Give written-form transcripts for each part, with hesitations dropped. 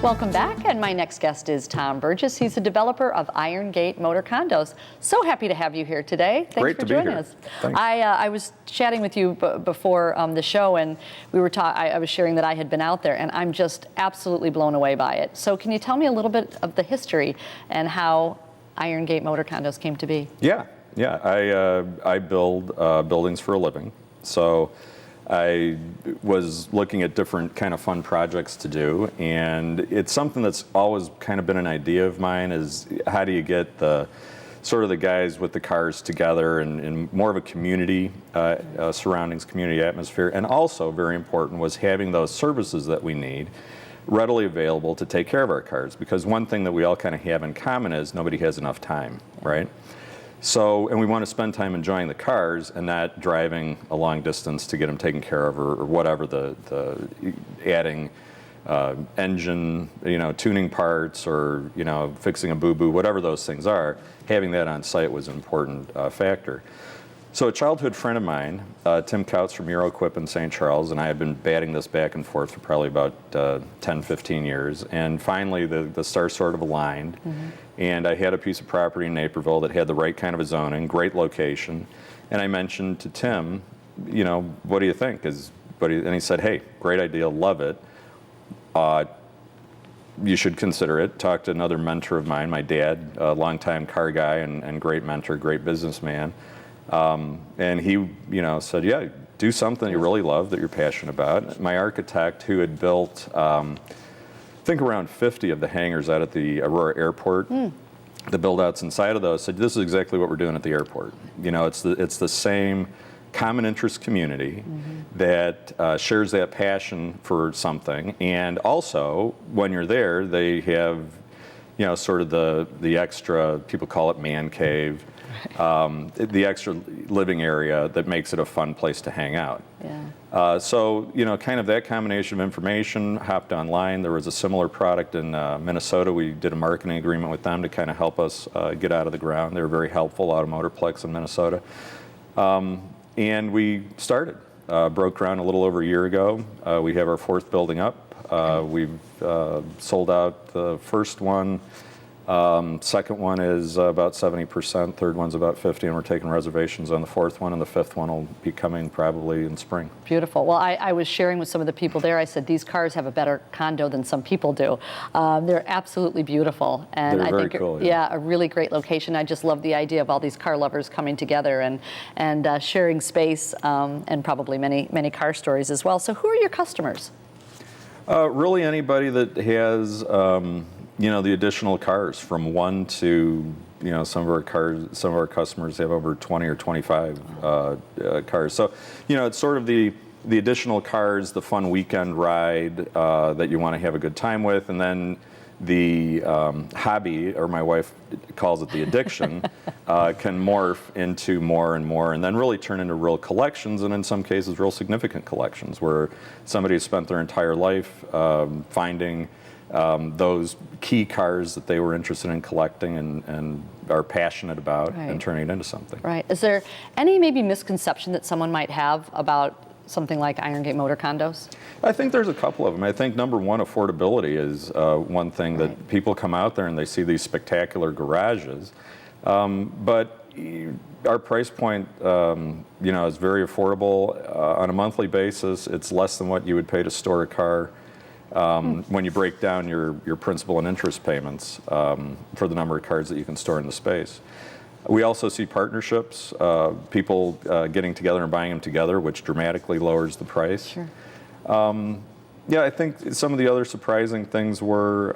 Welcome back, and my next guest is Tom Burgess. He's a developer of Iron Gate Motor Condos. So happy to have you here today. Thanks Great for to joining be here. us. Thanks. I was chatting with you before the show, and we were I was sharing that I had been out there, and I'm just absolutely blown away by it. So can you tell me a little bit of the history and how Iron Gate Motor Condos came to be? Yeah. I build buildings for a living. So I was looking at different kind of fun projects to do, and it's something that's always kind of been an idea of mine, is how do you get the sort of the guys with the cars together in more of a community surroundings, community atmosphere. And also very important was having those services that we need readily available to take care of our cars, because one thing that we all kind of have in common is nobody has enough time, right? So, and we want to spend time enjoying the cars and not driving a long distance to get them taken care of, or whatever the adding engine, tuning parts, or fixing a boo-boo, whatever those things are. Having that on site was an important factor. So a childhood friend of mine, Tim Couts from Euro-Equip in St. Charles, and I had been batting this back and forth for probably about 10, 15 years. And finally, the stars sort of aligned. Mm-hmm. And I had a piece of property in Naperville that had the right kind of a zoning, great location. And I mentioned to Tim, what do you think? And he said, hey, great idea, love it. You should consider it. Talked to another mentor of mine, my dad, a longtime car guy and great mentor, great businessman. And he, said, yeah, do something you really love, that you're passionate about. My architect, who had built, I think around 50 of the hangars out at the Aurora Airport, the build-outs inside of those, said, this is exactly what we're doing at the airport. It's the same common interest community that shares that passion for something. And also, when you're there, they have, sort of the extra, people call it man cave, the extra living area that makes it a fun place to hang out. Yeah. So, kind of that combination of information, hopped online. There was a similar product in Minnesota. We did a marketing agreement with them to kind of help us get out of the ground. They were very helpful, Automotorplex in Minnesota. And we started, broke ground a little over a year ago. We have our fourth building up. We've sold out the first one. Second one is about 70%, third one's about 50%, and we're taking reservations on the fourth one, and the fifth one will be coming probably in spring. Beautiful. Well, I was sharing with some of the people there, I said, these cars have a better condo than some people do. They're absolutely beautiful. And They're I very think, cool, yeah, a really great location. I just love the idea of all these car lovers coming together and sharing space, and probably many car stories as well. So who are your customers? Really anybody that has the additional cars, from one to, some of our customers have over 20 or 25 cars. So, it's sort of the additional cars, the fun weekend ride that you want to have a good time with, and then the hobby, or my wife calls it the addiction, can morph into more and more, and then really turn into real collections, and in some cases real significant collections, where somebody has spent their entire life finding those key cars that they were interested in collecting and are passionate about, right, and turning it into something. Right. Is there any maybe misconception that someone might have about something like Iron Gate Motor Condos? I think there's a couple of them. I think number one, affordability is one thing, right, that people come out there and they see these spectacular garages, but our price point, is very affordable. On a monthly basis, it's less than what you would pay to store a car. When you break down your principal and interest payments for the number of cars that you can store in the space. We also see partnerships, people getting together and buying them together, which dramatically lowers the price. Sure. Yeah, I think some of the other surprising things were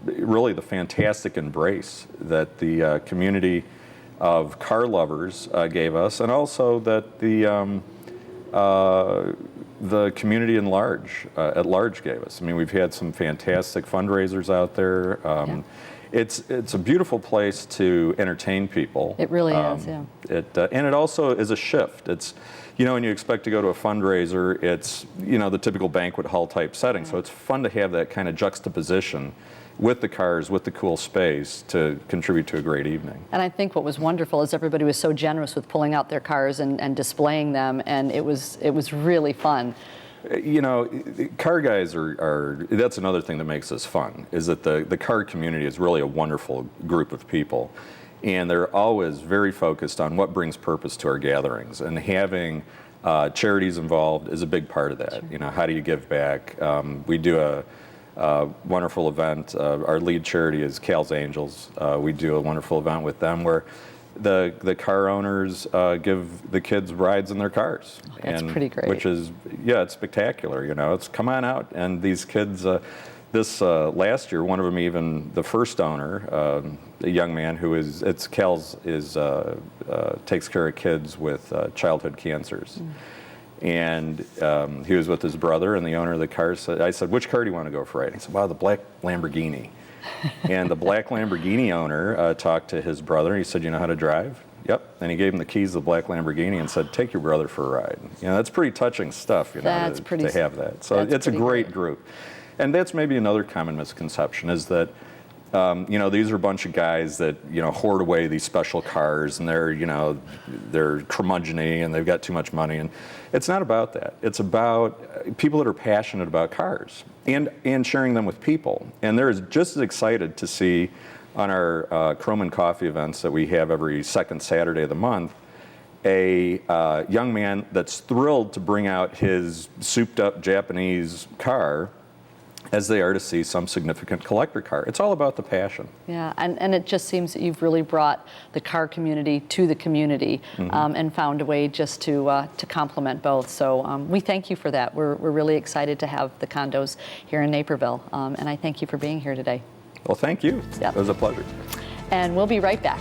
really the fantastic embrace that the community of car lovers gave us, and also that the community at large gave us. I mean, we've had some fantastic fundraisers out there. Yeah. It's a beautiful place to entertain people. It really is, yeah. And it also is a shift. It's, when you expect to go to a fundraiser, it's, the typical banquet hall type setting. Right. So it's fun to have that kind of juxtaposition with the cars, with the cool space, to contribute to a great evening. And I think what was wonderful is everybody was so generous with pulling out their cars and displaying them, and it was really fun. You know, car guys are, that's another thing that makes this fun, is that the car community is really a wonderful group of people. And they're always very focused on what brings purpose to our gatherings. And having charities involved is a big part of that. Sure. You know, how do you give back? We do a wonderful event. Our lead charity is Cal's Angels. We do a wonderful event with them where the car owners give the kids rides in their cars. Oh, that's pretty great. Which is, yeah, it's spectacular. You know, it's come on out. And these kids, this last year, one of them even, the first owner, a young man who Cal's takes care of kids with childhood cancers. And he was with his brother, and the owner of the car said, I said, which car do you want to go for riding? He said, wow, the black Lamborghini. And the black Lamborghini owner talked to his brother, and he said, you know how to drive? Yep. And he gave him the keys to the black Lamborghini and said, take your brother for a ride. You know, that's pretty touching stuff, you know, to have that. So it's a great group. And that's maybe another common misconception, is that you know, these are a bunch of guys that, you know, hoard away these special cars, and they're, you know, they're curmudgeon-y and they've got too much money. And it's not about that. It's about people that are passionate about cars and sharing them with people. And they're just as excited to see on our Chrome and Coffee events that we have every second Saturday of the month, a young man that's thrilled to bring out his souped-up Japanese car as they are to see some significant collector car. It's all about the passion. Yeah, and it just seems that you've really brought the car community to the community, and found a way just to complement both. So we thank you for that. We're really excited to have the condos here in Naperville, and I thank you for being here today. Well, thank you. Yep. It was a pleasure. And we'll be right back.